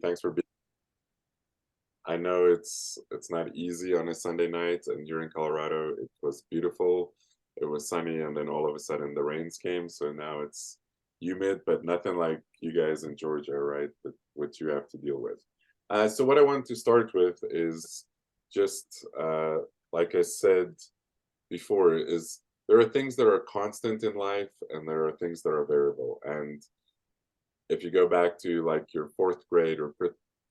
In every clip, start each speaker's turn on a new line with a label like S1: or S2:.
S1: Thanks for being. I know it's not easy on a Sunday night, and you're in Colorado. It was beautiful. It was sunny, and then all of a sudden the rains came. So now it's humid, but nothing like you guys in Georgia, right? What you have to deal with. So what I want to start with is just like I said before, is there are things that are constant in life, and there are things that are variable. And if you go back to like your fourth grade or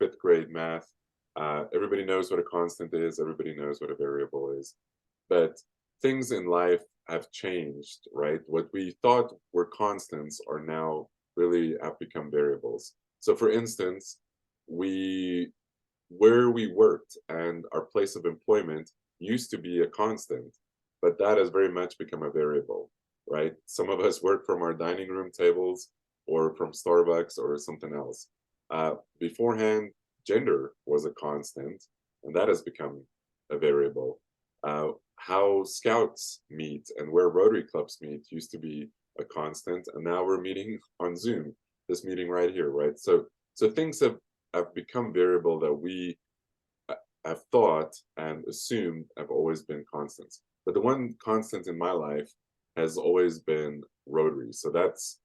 S1: fifth grade math, everybody knows what a constant is, everybody knows what a variable is. But things in life have changed, right? What we thought were constants are now really have become variables. So for instance, we where we worked and our place of employment used to be a constant, but that has very much become a variable, right? Some of us work from our dining room tables or from Starbucks or something else. Beforehand, gender was a constant, and that has become a variable. How scouts meet and where Rotary clubs meet used to be a constant, and now we're meeting on Zoom. This meeting right here, right? So things have become variable that we have thought and assumed have always been constants. But the one constant in my life has always been Rotary. So that's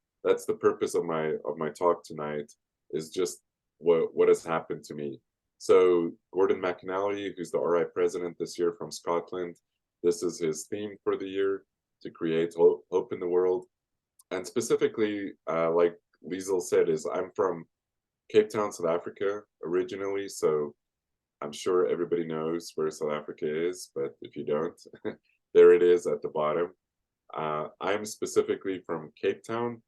S1: the purpose of my talk tonight, is just what has happened to me. So Gordon McAnally, who's the RI president this year from Scotland, this is his theme for the year, to create hope in the world. And specifically, like Liesel said, is I'm from Cape Town, South Africa originally. So I'm sure everybody knows where South Africa is, but if you don't, there it is at the bottom. I'm specifically from Cape Town.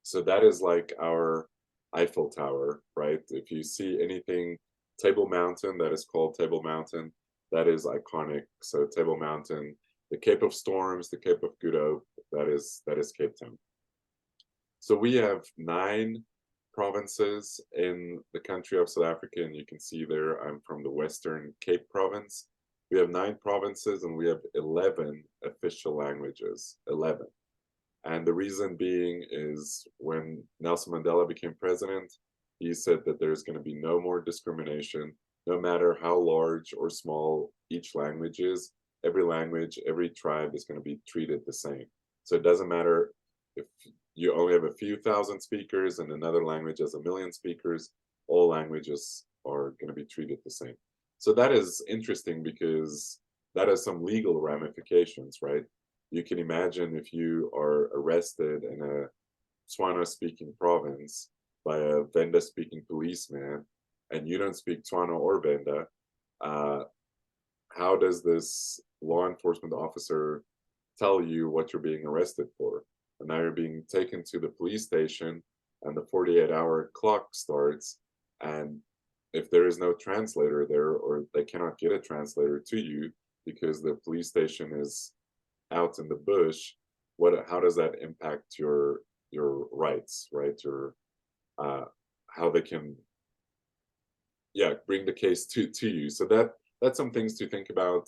S1: So that is like our Eiffel Tower, right? If you see anything Table Mountain that is called Table Mountain, that is iconic. So Table Mountain, the Cape of Storms, the Cape of Good Hope, that is Cape Town. So we have 9 provinces in the country of South Africa, and you can see there I'm from the Western Cape province. We have 9 provinces and we have 11 official languages, 11. And the reason being is when Nelson Mandela became president, he said that there's going to be no more discrimination, no matter how large or small each language is. Every language, every tribe is going to be treated the same. So it doesn't matter if you only have a few thousand speakers and another language has 1 million speakers, all languages are going to be treated the same. So that is interesting because that has some legal ramifications, right? You can imagine if you are arrested in a Tswana speaking province by a Venda speaking policeman and you don't speak Tswana or Venda, how does this law enforcement officer tell you what you're being arrested for? And now you're being taken to the police station and the 48-hour clock starts. And if there is no translator there, or they cannot get a translator to you because the police station is out in the bush, how does that impact your rights, right? Your how they can bring the case to you. So that's some things to think about.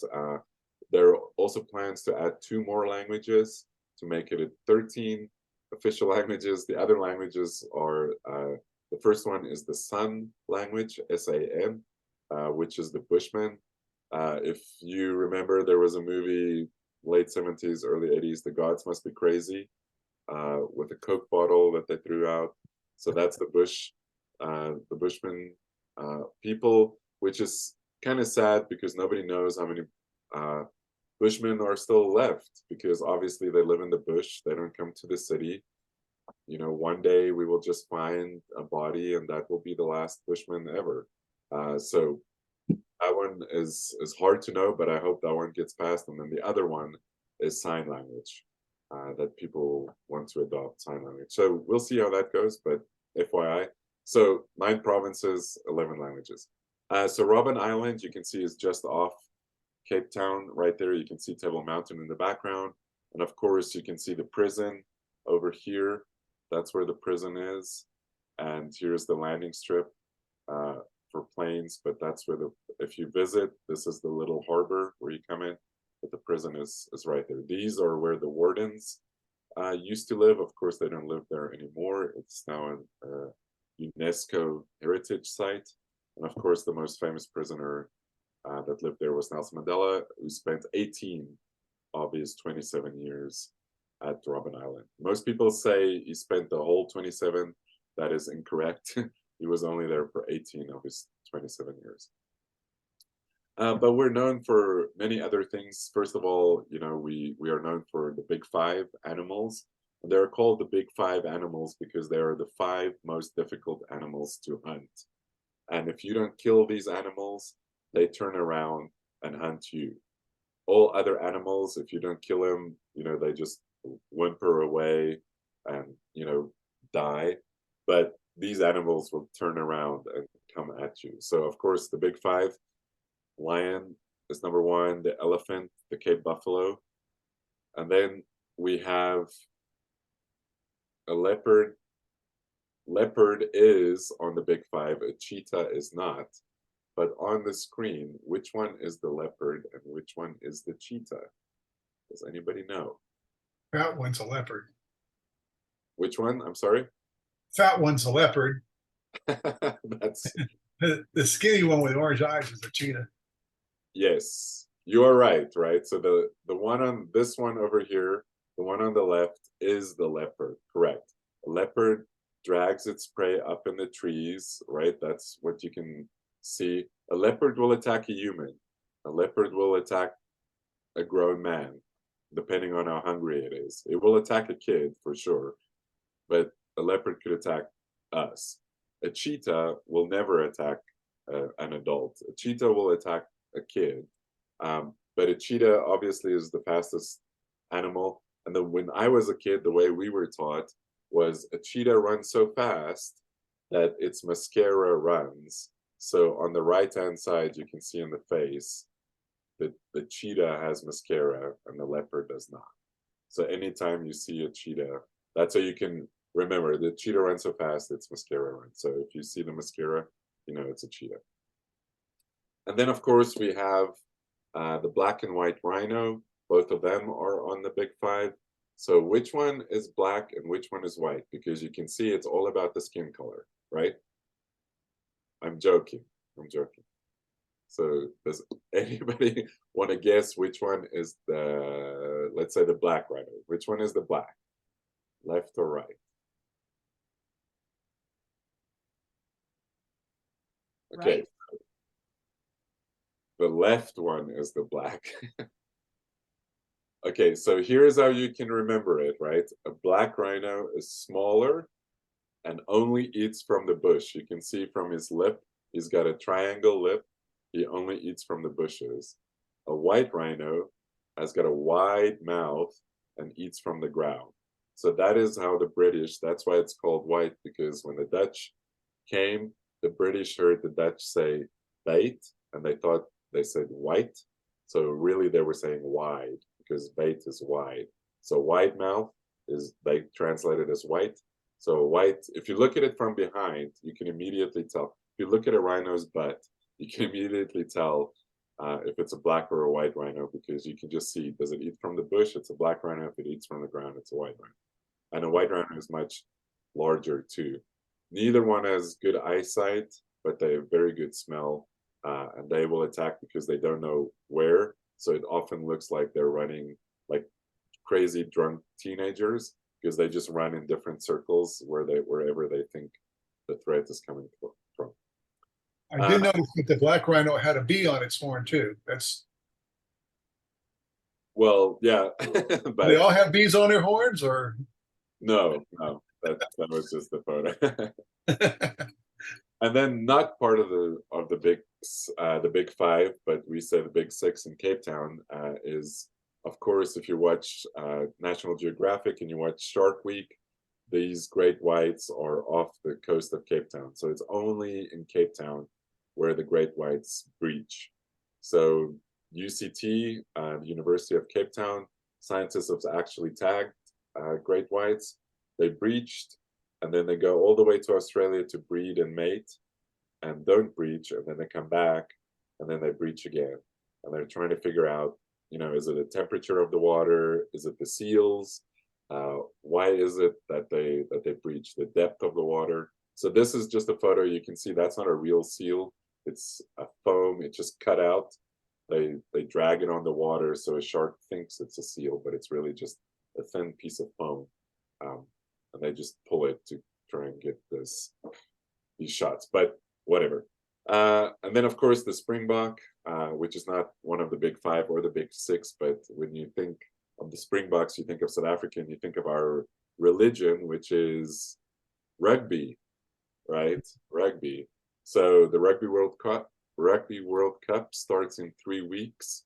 S1: There are also plans to add 2 more languages to make it 13 official languages. The other languages are the first one is the San language, San, which is the Bushman. If you remember, there was a movie late 70s, early 80s, The Gods Must Be Crazy, with a Coke bottle that they threw out. So that's the Bushman people, which is kind of sad because nobody knows how many Bushmen are still left, because obviously they live in the bush, they don't come to the city. You know, one day we will just find a body and that will be the last Bushman ever. So that one is hard to know, but I hope that one gets passed. And then the other one is sign language, that people want to adopt sign language. So we'll see how that goes, but FYI. So 9 provinces, 11 languages. So Robben Island, you can see, is just off Cape Town right there. You can see Table Mountain in the background. And of course, you can see the prison over here. That's where the prison is. And here's the landing strip for planes. But that's where if you visit, this is the little harbor where you come in. But the prison is right there. These are where the wardens used to live. Of course, they don't live there anymore. It's now UNESCO heritage site. And of course, the most famous prisoner that lived there was Nelson Mandela, who spent 18 of his 27 years at Robben Island. Most people say he spent the whole 27. That is incorrect. He was only there for 18 of his 27 years. But we're known for many other things. First of all, we are known for the big five animals. They're called the big five animals because they are the five most difficult animals to hunt. And if you don't kill these animals, they turn around and hunt you. All other animals, if you don't kill them, they just whimper away and, die. But these animals will turn around and come at you. So, of course, the big five: lion is number one, the elephant, the Cape buffalo. And then we have a leopard. Leopard is on the big five, a cheetah is not. But on the screen, which one is the leopard and which one is the cheetah? Does anybody know?
S2: Fat one's a leopard.
S1: Which one? I'm sorry?
S2: Fat one's a leopard.
S1: That's
S2: The skinny one with orange eyes is a cheetah.
S1: Yes, you are right, right? So the one on this one over here, the one on the left is the leopard, correct. A leopard drags its prey up in the trees, right? That's what you can see. A leopard will attack a human. A leopard will attack a grown man, depending on how hungry it is. It will attack a kid for sure, but a leopard could attack us. A cheetah will never attack an adult. A cheetah will attack a kid. But a cheetah obviously is the fastest animal. And then when I was a kid, the way we were taught was a cheetah runs so fast that its mascara runs. So on the right-hand side, you can see in the face that the cheetah has mascara and the leopard does not. So anytime you see a cheetah, that's how you can remember the cheetah runs so fast, its mascara runs. So if you see the mascara, it's a cheetah. And then, of course, we have the black and white rhino. Both of them are on the big five. So which one is black and which one is white? Because you can see it's all about the skin color, right? I'm joking. I'm joking. So does anybody want to guess which one is let's say the black rhino? Which one is the black? Left or right? Okay.
S3: Right.
S1: The left one is the black. Okay, so here's how you can remember it, right? A black rhino is smaller and only eats from the bush. You can see from his lip, he's got a triangle lip. He only eats from the bushes. A white rhino has got a wide mouth and eats from the ground. So that is how the British, that's why it's called white, because when the Dutch came, the British heard the Dutch say bait, and they said white. So really they were saying wide, because bait is wide. So wide mouth is, they translated as white. So white, if you look at it from behind, you can immediately tell. If you look at a rhino's butt, you can immediately tell if it's a black or a white rhino, because you can just see, does it eat from the bush? It's a black rhino. If it eats from the ground, it's a white rhino. And a white rhino is much larger too. Neither one has good eyesight, but they have very good smell, and they will attack because they don't know where. So it often looks like they're running like crazy drunk teenagers, because they just run in different circles wherever they think the threat is coming from.
S2: I did notice that the black rhino had a bee on its horn too.
S1: Well, yeah,
S2: Do
S1: but
S2: they all have bees on their horns, or?
S1: no, that was just the photo. And then not part of the big five, but we say the big six in Cape Town is, of course, if you watch National Geographic and you watch Shark Week, these great whites are off the coast of Cape Town. So it's only in Cape Town where the great whites breach. So UCT, the University of Cape Town, scientists have actually tagged great whites. They breached, and then they go all the way to Australia to breed and mate, and don't breach, and then they come back, and then they breach again. And they're trying to figure out, is it the temperature of the water? Is it the seals? Why is it that they breach? The depth of the water. So this is just a photo. You can see that's not a real seal. It's a foam. It just cut out. They drag it on the water so a shark thinks it's a seal, but it's really just a thin piece of foam. Um, and they just pull it to try and get these shots, but whatever. And then of course the springbok, which is not one of the big five or the big six, but when you think of the springboks, you think of South Africa, and you think of our religion, which is rugby, right? Rugby. So the Rugby World Cup starts in 3 weeks.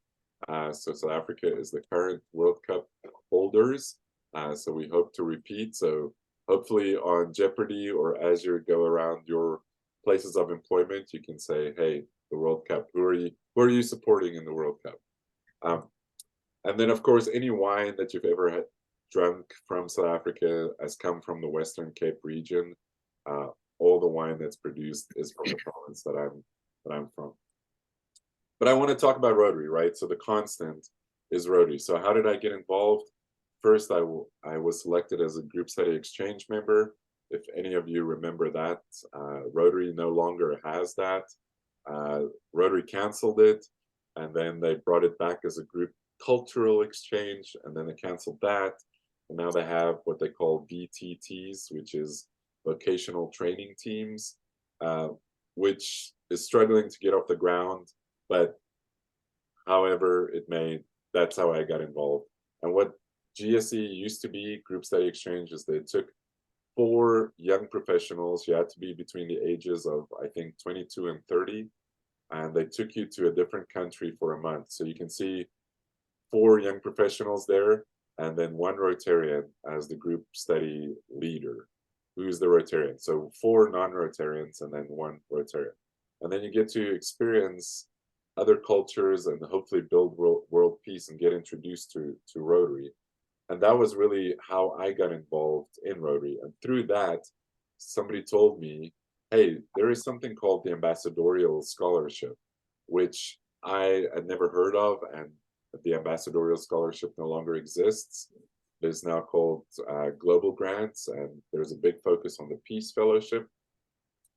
S1: So South Africa is the current World Cup holders. So we hope to repeat. So hopefully on Jeopardy or as you go around your places of employment, you can say, "Hey, the World Cup. Who are you supporting in the World Cup?" And then of course any wine that you've ever had drunk from South Africa has come from the Western Cape region. Uh, all the wine that's produced is from the province that I'm from. But I want to talk about Rotary, right? So the constant is Rotary. So how did I get involved? First, I was selected as a group study exchange member. If any of you remember that, Rotary no longer has that. Rotary canceled it, and then they brought it back as a group cultural exchange, and then they canceled that. And now they have what they call VTTs, which is vocational training teams, which is struggling to get off the ground. But however it may, that's how I got involved. And what GSE used to be, Group Study Exchange, is they took 4 young professionals. You had to be between the ages of, I think, 22 and 30. And they took you to a different country for a month. So you can see 4 young professionals there, and then 1 Rotarian as the group study leader. Who's the Rotarian? So 4 non-Rotarians and then 1 Rotarian. And then you get to experience other cultures and hopefully build world peace and get introduced to Rotary. And that was really how I got involved in Rotary. And through that, somebody told me, hey, there is something called the Ambassadorial Scholarship, which I had never heard of. And the Ambassadorial Scholarship no longer exists. It is now called Global Grants, and there's a big focus on the Peace Fellowship.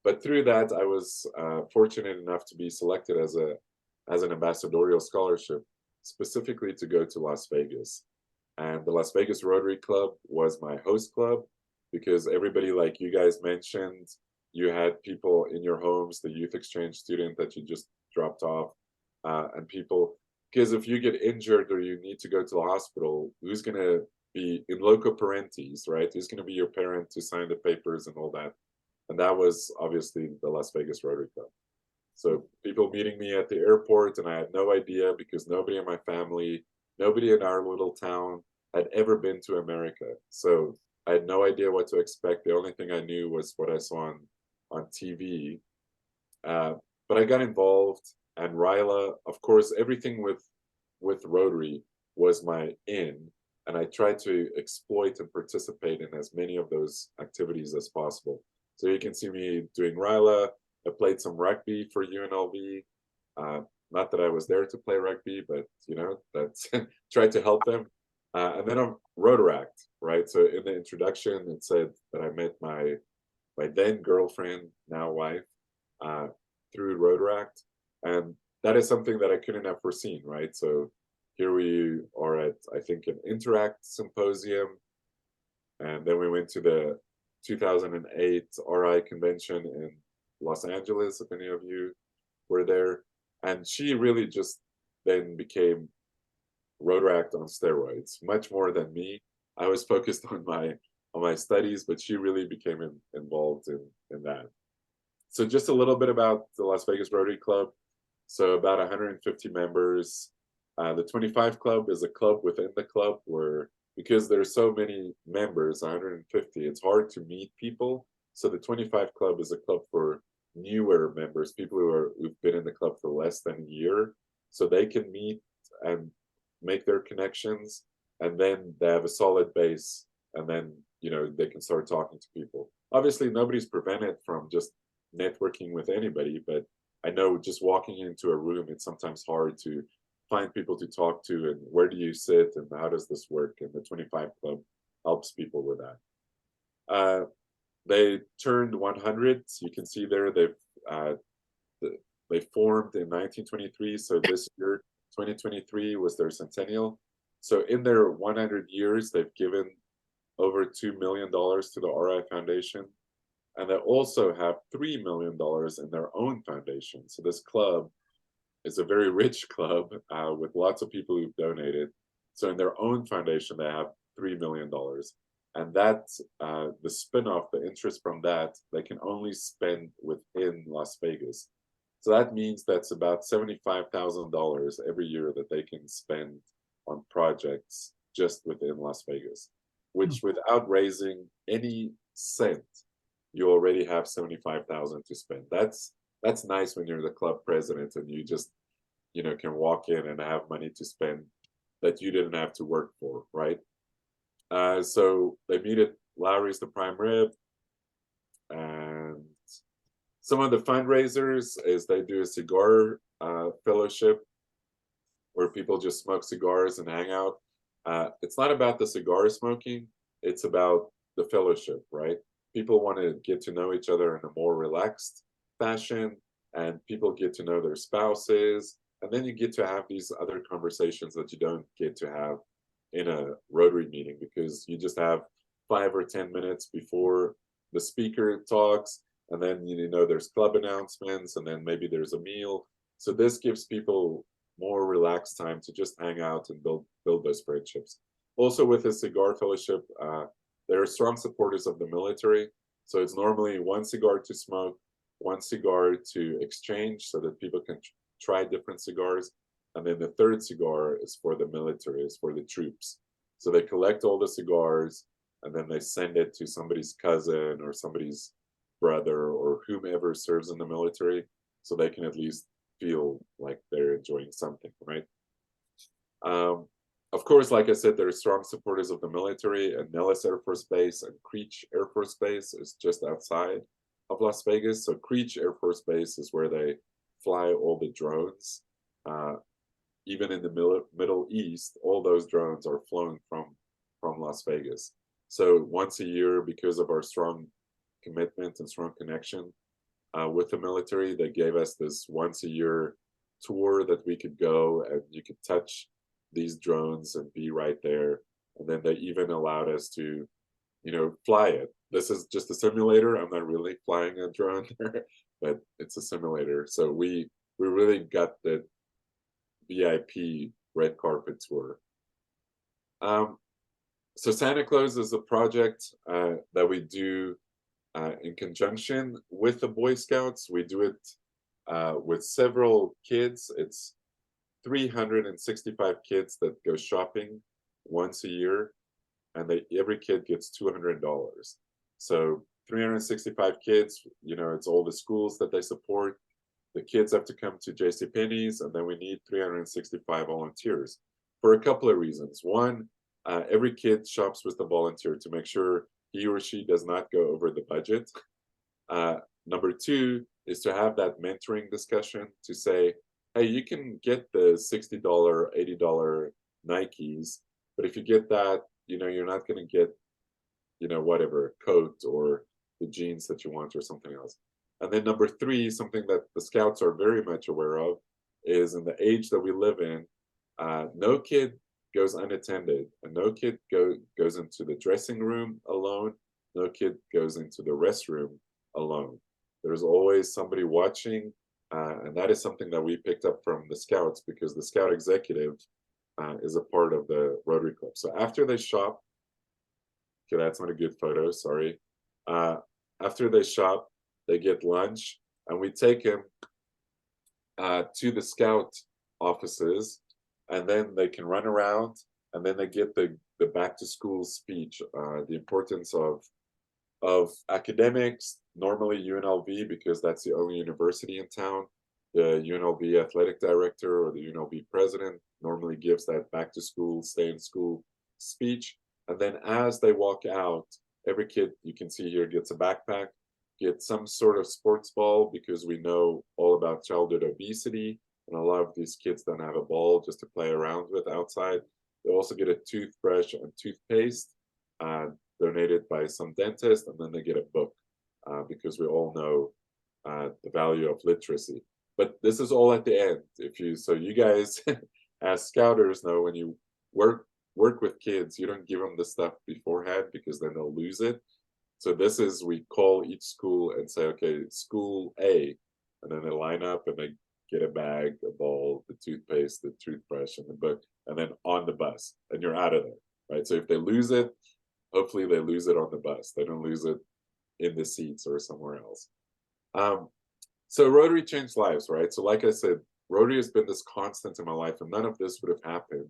S1: But through that, I was fortunate enough to be selected as an ambassadorial scholarship, specifically to go to Las Vegas. And the Las Vegas Rotary Club was my host club, because everybody, like you guys mentioned, you had people in your homes, the youth exchange student that you just dropped off, and people, because if you get injured or you need to go to the hospital, who's going to be in loco parentis, right? Who's going to be your parent to sign the papers and all that? And that was obviously the Las Vegas Rotary Club. So people meeting me at the airport, and I had no idea, because nobody in my family, nobody in our little town had ever been to America. So I had no idea what to expect. The only thing I knew was what I saw on TV. But I got involved, and Ryla, of course, everything with Rotary was my in, and I tried to exploit and participate in as many of those activities as possible. So you can see me doing Ryla. I played some rugby for UNLV. Not that I was there to play rugby, but that's tried to help them. And then on Rotaract, right? So in the introduction, it said that I met my then girlfriend, now wife, through Rotaract, and that is something that I couldn't have foreseen, right? So here we are at, I think, an Interact symposium, and then we went to the 2008 RI convention in Los Angeles, if any of you were there. And she really just then became Rotaract on steroids, much more than me. I was focused on my studies, but she really became involved in that. So just a little bit about the Las Vegas Rotary Club. So about 150 members. The 25 Club is a club within the club where, because there's so many members, 150, it's hard to meet people. So the 25 Club is a club for newer members, people who've been in the club for less than a year, so they can meet and make their connections, and then they have a solid base, and then they can start talking to people. Obviously, nobody's prevented from just networking with anybody, but I know just walking into a room, it's sometimes hard to find people to talk to, and where do you sit, and how does this work? And the 25 Club helps people with that. They turned 100. You can see there uh, they formed in 1923. So this year, 2023, was their centennial. So in their 100 years, they've given over $2 million to the RI Foundation, and they also have $3 million in their own foundation. So this club is a very rich club with lots of people who've donated. So in their own foundation, they have $3 million, and that the spin-off, the interest from that, they can only spend within Las Vegas. So that means that's about $75,000 every year that they can spend on projects just within Las Vegas,
S2: Hmm.
S1: which without raising any cent, you already have 75,000 to spend. That's nice when you're the club president and you just, can walk in and have money to spend that you didn't have to work for, right? So they meet at Lowry's the Prime Rib, and some of the fundraisers is they do a cigar fellowship where people just smoke cigars and hang out. It's not about the cigar smoking, it's about the fellowship, right? People want to get to know each other in a more relaxed fashion, and people get to know their spouses. And then you get to have these other conversations that you don't get to have in a Rotary meeting because you just have 5 or 10 minutes before the speaker talks. And then, there's club announcements, and then maybe there's a meal. So this gives people more relaxed time to just hang out and build those friendships. Also, with the cigar fellowship, they're strong supporters of the military. So it's normally one cigar to smoke, one cigar to exchange, so that people can try different cigars, and then the third cigar is for the military, is for the troops. So they collect all the cigars, and then they send it to somebody's cousin or somebody's brother or whomever serves in the military, so they can at least feel like they're enjoying something, right? Um, of course, like I said, they're strong supporters of the military, and Nellis Air Force Base and Creech Air Force Base is just outside of Las Vegas. So Creech Air Force Base is where they fly all the drones. Uh, Even in the Middle East, all those drones are flown from Las Vegas. So once a year, because of our strong commitment and strong connection with the military, they gave us this once a year tour that we could go and you could touch these drones and be right there. And then they even allowed us to, fly it. This is just a simulator. I'm not really flying a drone there, but it's a simulator. So we really got the VIP red carpet tour. Um, so Santa Claus is a project that we do in conjunction with the Boy Scouts. We do it with several kids. It's 365 kids that go shopping once a year, and every kid gets $200. So 365 kids, it's all the schools that they support. The kids have to come to JCPenney's, and then we need 365 volunteers for a couple of reasons. One, every kid shops with the volunteer to make sure he or she does not go over the budget. Number two is to have that mentoring discussion to say, hey, you can get the $60, $80 Nikes, but if you get that, you're not going to get, whatever, coat or the jeans that you want or something else. And then number three, something that the Scouts are very much aware of, is in the age that we live in, no kid goes unattended, and no kid goes into the dressing room alone. No kid goes into the restroom alone. There's always somebody watching, and that is something that we picked up from the Scouts because the Scout executive is a part of the Rotary Club. So after they shop, okay, that's not a good photo, sorry. After they shop, they get lunch, and we take them to the Scout offices, and then they can run around, and then they get the back to school speech, the importance of academics, normally UNLV, because that's the only university in town. The UNLV athletic director or the UNLV president normally gives that back to school, stay in school speech. And then as they walk out, every kid you can see here gets a backpack, get some sort of sports ball, because we know all about childhood obesity. And a lot of these kids don't have a ball just to play around with outside. They also get a toothbrush and toothpaste donated by some dentist, and then they get a book. because we all know the value of literacy. But this is all at the end. So you guys as scouters know when you work with kids, you don't give them the stuff beforehand because then they'll lose it. So this is we call each school and say, okay, school A, and then they line up and they get a bag, a ball, the toothpaste, the toothbrush, and the book, and then on the bus, and you're out of there, right? So if they lose it, hopefully they lose it on the bus. They don't lose it in the seats or somewhere else. Um, so Rotary changed lives, right? So like I said, Rotary has been this constant in my life, and none of this would have happened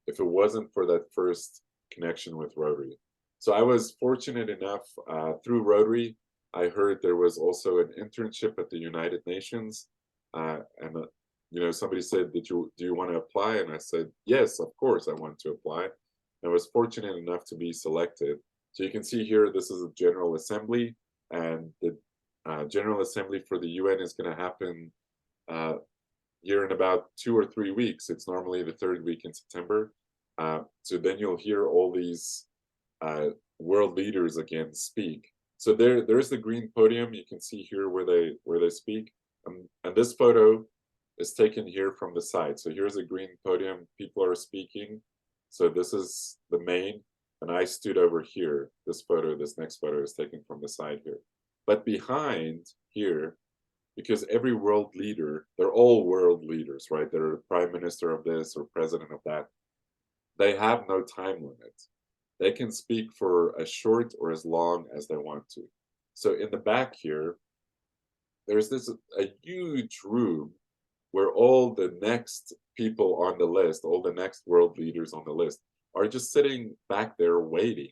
S1: if it wasn't for that first connection with Rotary. So I was fortunate enough through Rotary. I heard there was also an internship at the United Nations, and somebody said, do you want to apply?" And I said, "Yes, of course, I want to apply." And I was fortunate enough to be selected. So you can see here, this is a General Assembly, and the General Assembly for the UN is going to happen uh, here in about 2 or 3 weeks. It's normally the third week in September. So then you'll hear all these world leaders again speak. So there's the green podium. You can see here where they speak. And this photo is taken here from the side. So here's a green podium. People are speaking. So this is the main, and I stood over here. This next photo is taken from the side here. But behind here, because every world leader, they're all world leaders, right? They're prime minister of this or president of that. They have no time limit. They can speak for as short or as long as they want to. So in the back here, there's a huge room where all the next people on the list, all the next world leaders on the list, are just sitting back there waiting.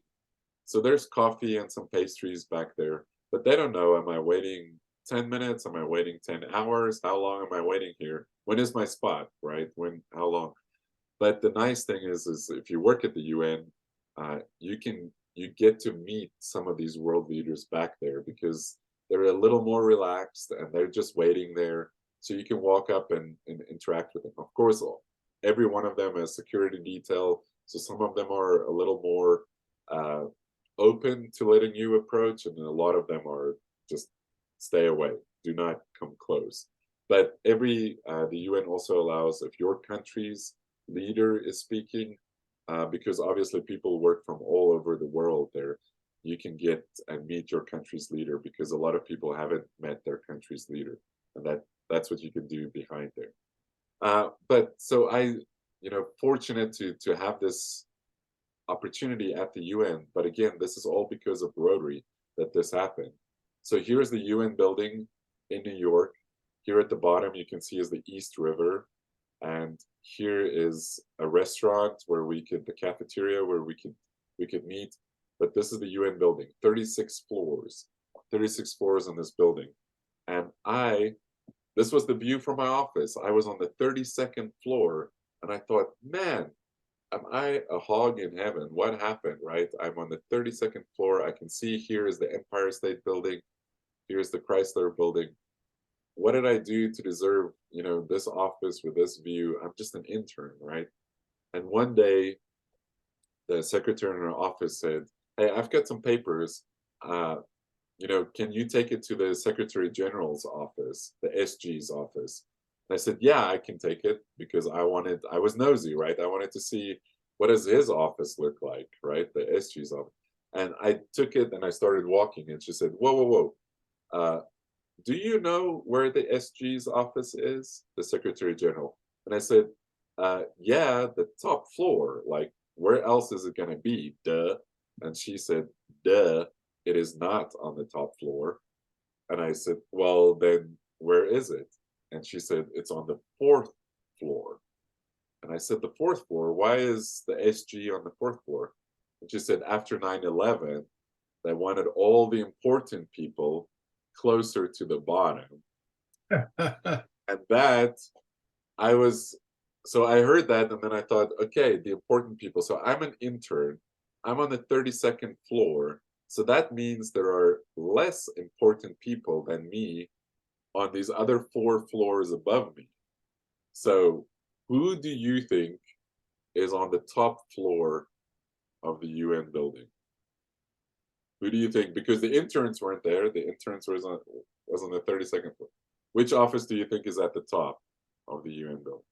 S1: So there's coffee and some pastries back there, but they don't know, am I waiting 10 minutes? Am I waiting 10 hours? How long am I waiting here? When is my spot, right? How long? But the nice thing is if you work at the UN, you get to meet some of these world leaders back there because they're a little more relaxed and they're just waiting there. So you can walk up and interact with them. Of course, every one of them has security detail. So some of them are a little more uh, open to letting you approach, and a lot of them are just stay away, do not come close. But the UN also allows, if your country's leader is speaking, because obviously people work from all over the world there, you can get and meet your country's leader because a lot of people haven't met their country's leader, and that's what you can do behind there. But so fortunate to have this opportunity at the UN. But again, this is all because of Rotary that this happened. So here's the UN building in New York. Here at the bottom, you can see is the East River. And here is a restaurant the cafeteria where we could meet. But this is the UN building, 36 floors in this building. And this was the view from my office. I was on the 32nd floor and I thought, man, am I a hog in heaven? What happened, right? I'm on the 32nd floor. I can see here is the Empire State Building. Here's the Chrysler Building. What did I do to deserve, this office with this view? I'm just an intern, right? And one day, the secretary in our office said, "Hey, I've got some papers. Can you take it to the Secretary General's office, the SG's office?" And I said, "Yeah, I can take it," because I was nosy, right? I wanted to see what does his office look like, right? The SG's office. And I took it and I started walking, and she said, "Whoa, whoa, whoa. Do you know where the SG's office is?" The Secretary General. And I said, "Yeah, the top floor. Like, where else is it going to be? Duh." And she said, "Duh, it is not on the top floor." And I said, "Well, then where is it?" And she said, "It's on the fourth floor." And I said, "The fourth floor? Why is the SG on the fourth floor?" And she said, "After 9/11, they wanted all the important people closer to the bottom." And I heard that, and then I thought, okay, the important people. So I'm an intern. I'm on the 32nd floor. So that means there are less important people than me on these other 4 floors above me. So who do you think is on the top floor of the UN building? Who do you think? Because the interns weren't there. The interns was on the 32nd floor. Which office do you think is at the top of the UN building?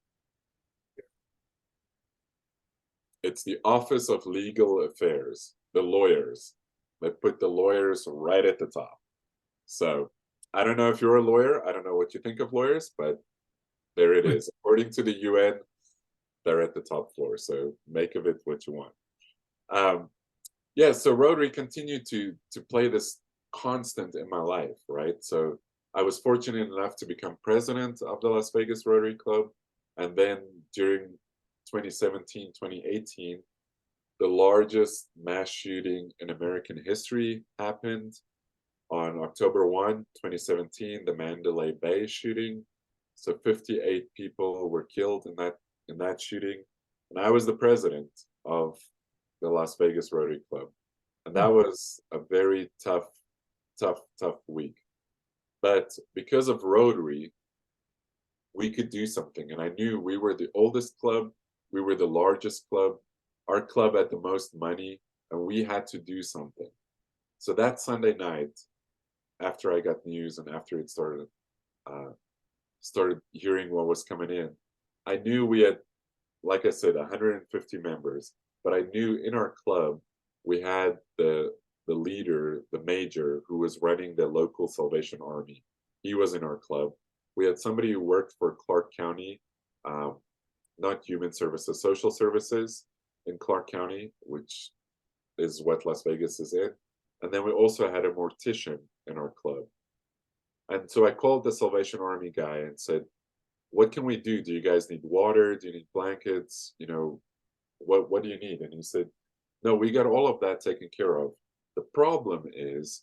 S1: It's the Office of Legal Affairs, the lawyers. They put the lawyers right at the top. So I don't know if you're a lawyer. I don't know what you think of lawyers, but there it is. According to the UN, they're at the top floor. So make of it what you want. Yeah, so Rotary continued to play this constant in my life, right? So I was fortunate enough to become president of the Las Vegas Rotary Club. And then during 2017, 2018, the largest mass shooting in American history happened on October 1, 2017, the Mandalay Bay shooting. So 58 people were killed in that shooting. And I was the president of the Las Vegas Rotary Club. And that was a very tough week. But because of Rotary, we could do something. And I knew we were the oldest club, we were the largest club, our club had the most money, and we had to do something. So that Sunday night, after I got news and after it started hearing what was coming in, I knew we had, like I said, 150 members, but I knew in our club we had the leader, the major, who was running the local Salvation Army. He was in our club. We had somebody who worked for Clark County, not human services, social services in Clark County, which is what Las Vegas is in. And then we also had a mortician in our club. And so I called the Salvation Army guy and said, what can we do? Do you guys need water? Do you need blankets? You know, what do you need? And he said, no, we got all of that taken care of. The problem is,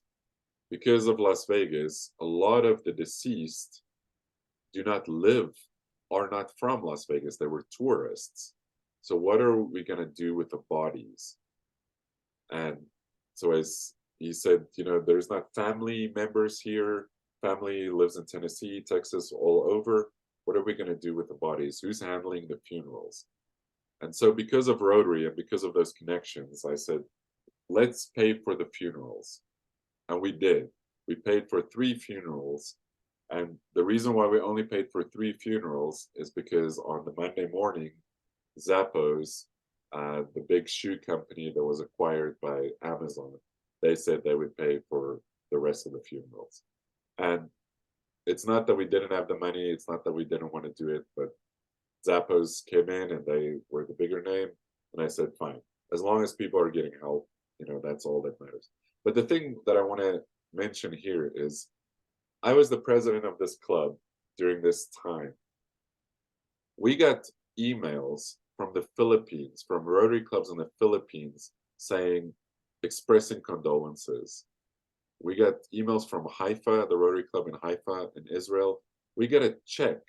S1: because of Las Vegas, a lot of the deceased do not live, are not from Las Vegas. They were tourists. So what are we going to do with the bodies? And so as he said, you know, there's not family members here. Family lives in Tennessee, Texas, all over. What are we going to do with the bodies? Who's handling the funerals? And so because of Rotary and because of those connections, I said, let's pay for the funerals. And we did. We paid for 3 funerals. And the reason why we only paid for 3 funerals is because on the Monday morning, Zappos, the big shoe company that was acquired by Amazon, they said they would pay for the rest of the funerals. And it's not that we didn't have the money, it's not that we didn't want to do it, but Zappos came in and they were the bigger name. And I said, fine, as long as people are getting help, you know, that's all that matters. But the thing that I want to mention here is I was the president of this club during this time. We got emails from the Philippines, from Rotary clubs in the Philippines saying, expressing condolences. We got emails from Haifa, the Rotary Club in Haifa in Israel. We got a check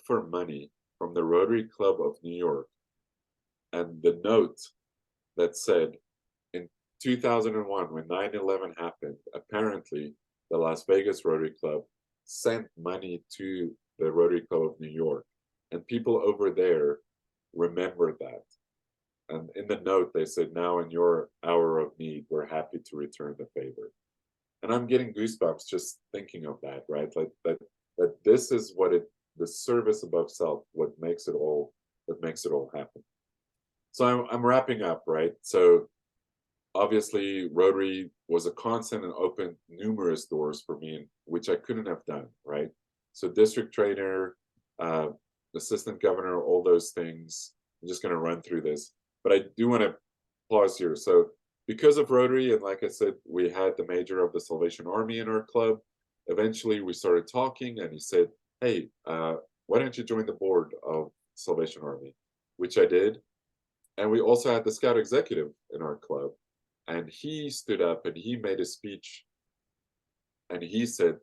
S1: for money from the Rotary Club of New York. And the note that said, in 2001, when 9/11 happened, apparently the Las Vegas Rotary Club sent money to the Rotary Club of New York. And people over there remembered that. And in the note, they said, now in your hour of need, we're happy to return the favor. And I'm getting goosebumps just thinking of that, right? Like that this is what the service above self, what makes it all happen. So I'm wrapping up, right? So obviously Rotary was a constant and opened numerous doors for me, which I couldn't have done, right? So district trainer, assistant governor, all those things. I'm just going to run through this, but I do want to pause here. So because of Rotary, and like I said, we had the major of the Salvation Army in our club. Eventually we started talking and he said, hey, why don't you join the board of Salvation Army? Which I did. And we also had the Scout executive in our club. And he stood up and he made a speech and he said,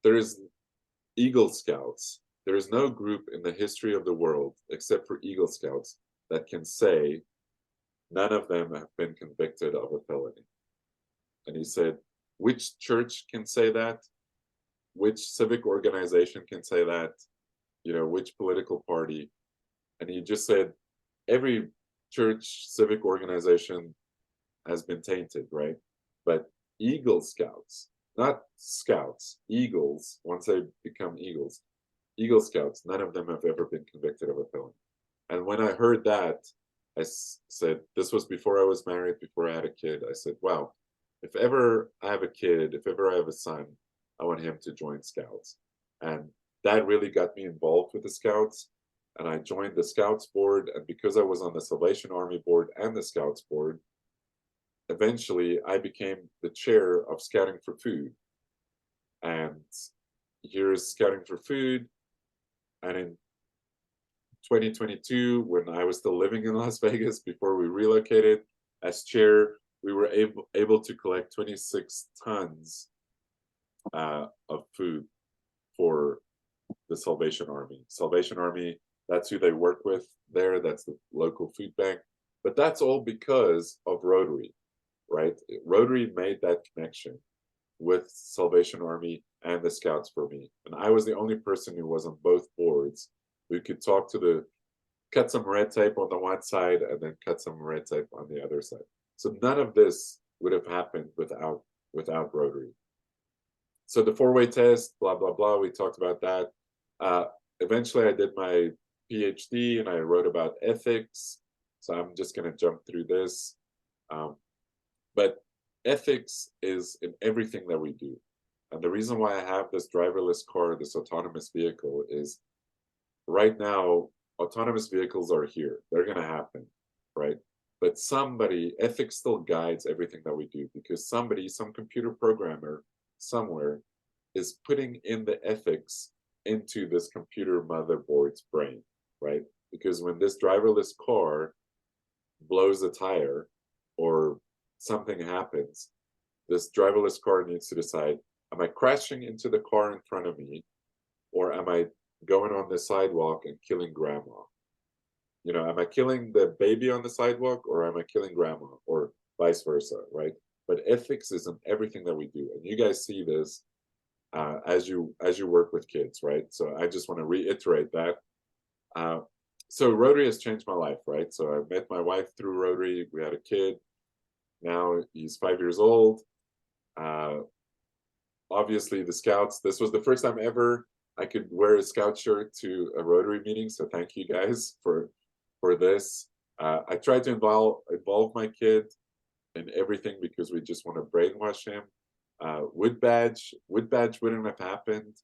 S1: there is Eagle Scouts. There is no group in the history of the world, except for Eagle Scouts, that can say none of them have been convicted of a felony. And he said, which church can say that? Which civic organization can say that? You know, which political party? And he just said, every church, civic organization has been tainted, right? But Eagle Scouts, not Scouts, Eagles, once they become Eagles, Eagle Scouts, none of them have ever been convicted of a felony. And when I heard that, said, this was before I was married, before I had a kid. I said, wow, if ever I have a kid, if ever I have a son, I want him to join Scouts. And that really got me involved with the Scouts. And I joined the Scouts board. And because I was on the Salvation Army board and the Scouts board, eventually I became the chair of Scouting for Food. And here's Scouting for Food. And in 2022, when I was still living in Las Vegas before we relocated, as chair, we were able to collect 26 tons of food for the Salvation Army. Salvation Army, that's who they work with there. That's the local food bank. But that's all because of Rotary, right? Rotary made that connection with Salvation Army and the Scouts for me. And I was the only person who was on both boards. We could talk to cut some red tape on the one side and then cut some red tape on the other side. So none of this would have happened without Rotary. So the four-way test, blah, blah, blah, we talked about that. Eventually I did my PhD and I wrote about ethics. So I'm just gonna jump through this. But ethics is in everything that we do. And the reason why I have this driverless car, this autonomous vehicle, is right now, autonomous vehicles are here. They're going to happen, right? But ethics still guides everything that we do, because some computer programmer somewhere is putting in the ethics into this computer motherboard's brain, right? Because when this driverless car blows a tire or something happens, this driverless car needs to decide, am I crashing into the car in front of me, or am I going on the sidewalk and killing grandma? You know, am I killing the baby on the sidewalk, or am I killing grandma, or vice versa, right? But ethics is in everything that we do, and you guys see this as you work with kids, right? So I just want to reiterate that. So Rotary has changed my life, right? So I met my wife through Rotary. We had a kid. Now he's 5 years old. Obviously, the Scouts. This was the first time ever I could wear a Scout shirt to a Rotary meeting. So thank you guys for this. I tried to involve my kid in everything because we just want to brainwash him. Wood badge wouldn't have happened.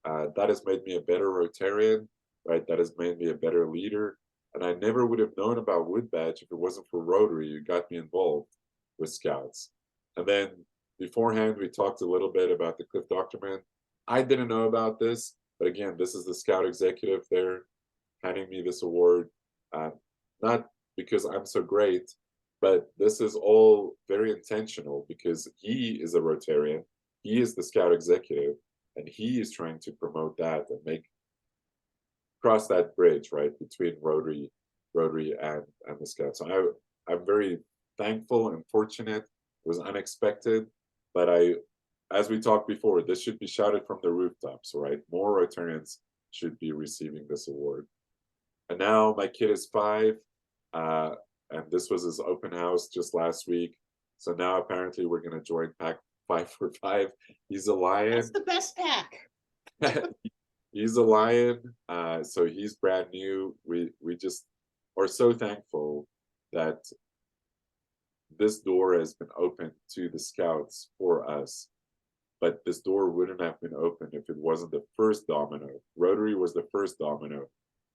S1: That has made me a better Rotarian, right? That has made me a better leader. And I never would have known about Wood badge if it wasn't for Rotary. You got me involved with Scouts. And then beforehand, we talked a little bit about the Cliff Doctorman. I didn't know about this, but again, this is the Scout executive there handing me this award. Not because I'm so great, but this is all very intentional because he is a Rotarian, he is the Scout executive, and he is trying to promote that and cross that bridge, right, between Rotary and the Scouts. So I'm very thankful and fortunate. It was unexpected, but as we talked before, this should be shouted from the rooftops, right? More Rotarians should be receiving this award. And now my kid is 5, and this was his open house just last week. So now apparently we're going to join Pack 545. He's a lion.
S3: That's the best pack.
S1: He's a lion, so he's brand new. We just are so thankful that this door has been opened to the Scouts for us. But this door wouldn't have been open if it wasn't the first domino. Rotary was the first domino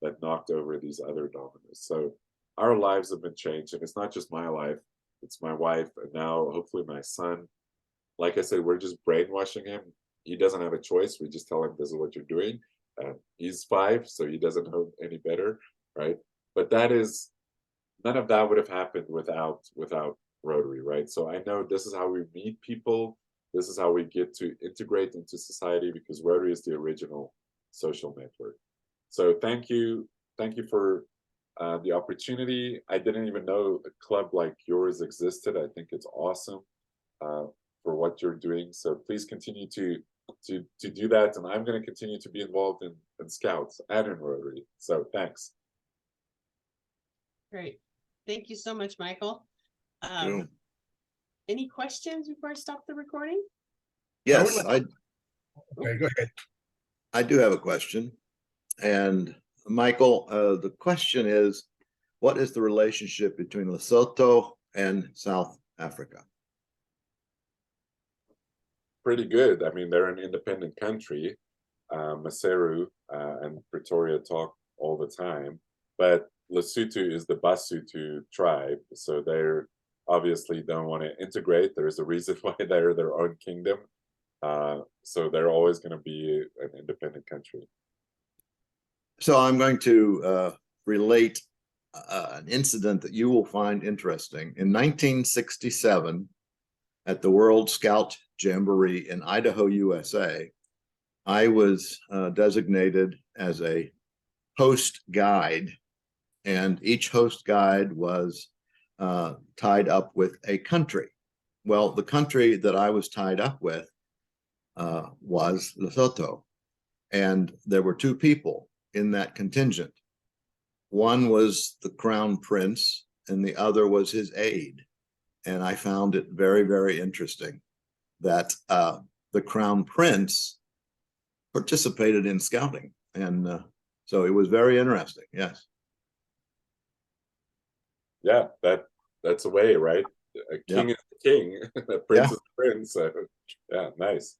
S1: that knocked over these other dominoes. So our lives have been changed, and it's not just my life, it's my wife, and now hopefully my son. Like I said, we're just brainwashing him. He doesn't have a choice. We just tell him this is what you're doing. He's 5, so he doesn't know any better, right? But none of that would have happened without Rotary, right? So I know this is how we meet people. This is how we get to integrate into society, because Rotary is the original social network. So thank you for the opportunity. I didn't even know a club like yours existed. I think it's awesome for what you're doing. So please continue to do that, and I'm going to continue to be involved in Scouts and in Rotary. So thanks.
S3: Great. Thank you so much, Michael.
S1: Yeah.
S3: Any questions before I stop the recording?
S4: Yes,
S2: Okay, go ahead.
S4: I do have a question. And Michael, the question is, what is the relationship between Lesotho and South Africa?
S1: Pretty good. I mean, they're an independent country. Maseru and Pretoria talk all the time, but Lesotho is the Basotho tribe, so they're obviously don't want to integrate. There's a reason why they're their own kingdom. So they're always going to be an independent country.
S4: So I'm going to relate an incident that you will find interesting. In 1967, at the World Scout Jamboree in Idaho, USA, I was designated as a host guide, and each host guide was tied up with a country. Well, the country that I was tied up with was Lesotho, and there were two people in that contingent. One was the crown prince, and the other was his aide. And I found it very, very interesting that the crown prince participated in scouting. And so it was very interesting. Yes.
S1: Yeah, that's a way, right? A king is the king, a prince is the prince. So, yeah, nice.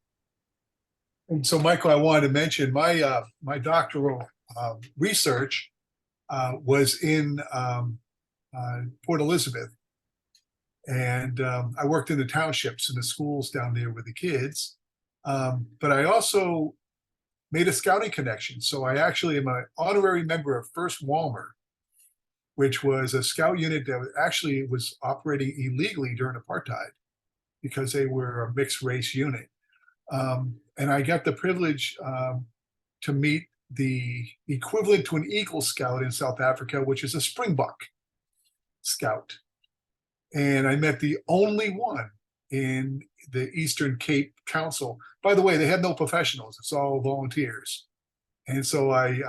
S2: And so, Michael, I wanted to mention my doctoral research was in Port Elizabeth, and I worked in the townships and the schools down there with the kids. But I also made a scouting connection. So I actually am an honorary member of First Walmer, which was a scout unit that actually was operating illegally during apartheid because they were a mixed race unit. And I got the privilege to meet the equivalent to an Eagle Scout in South Africa, which is a Springbok Scout. And I met the only one in the Eastern Cape Council. By the way, they had no professionals; it's all volunteers. And so I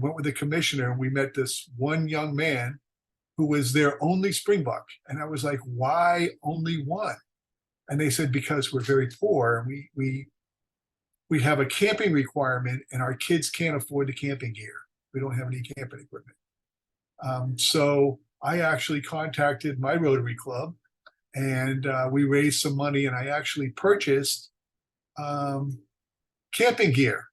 S2: went with the commissioner, and we met this one young man who was their only Springbok. And I was like, "Why only one?" And they said, "Because we're very poor. We have a camping requirement, and our kids can't afford the camping gear. We don't have any camping equipment." So I actually contacted my Rotary Club, and we raised some money, and I actually purchased camping gear.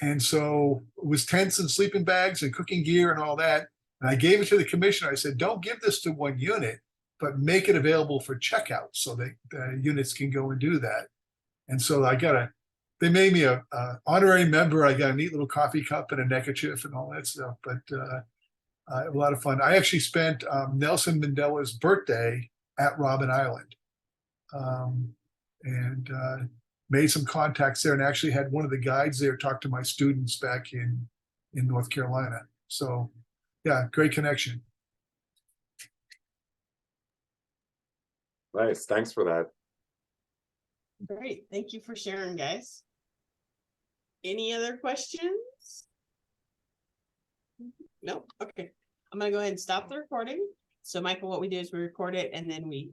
S2: And so it was tents and sleeping bags and cooking gear and all that. And I gave it to the commissioner. I said, "Don't give this to one unit, but make it available for checkout so that the units can go and do that." And so they made me a honorary member. I got a neat little coffee cup and a neckerchief and all that stuff. But a lot of fun. I actually spent Nelson Mandela's birthday at Robben Island, and made some contacts there, and actually had one of the guides there talk to my students back in North Carolina. So yeah, great connection.
S1: Nice. Thanks for that.
S3: Great. Thank you for sharing, guys. Any other questions? No? Okay. I'm going to go ahead and stop the recording. So, Michael, what we do is we record it, and then we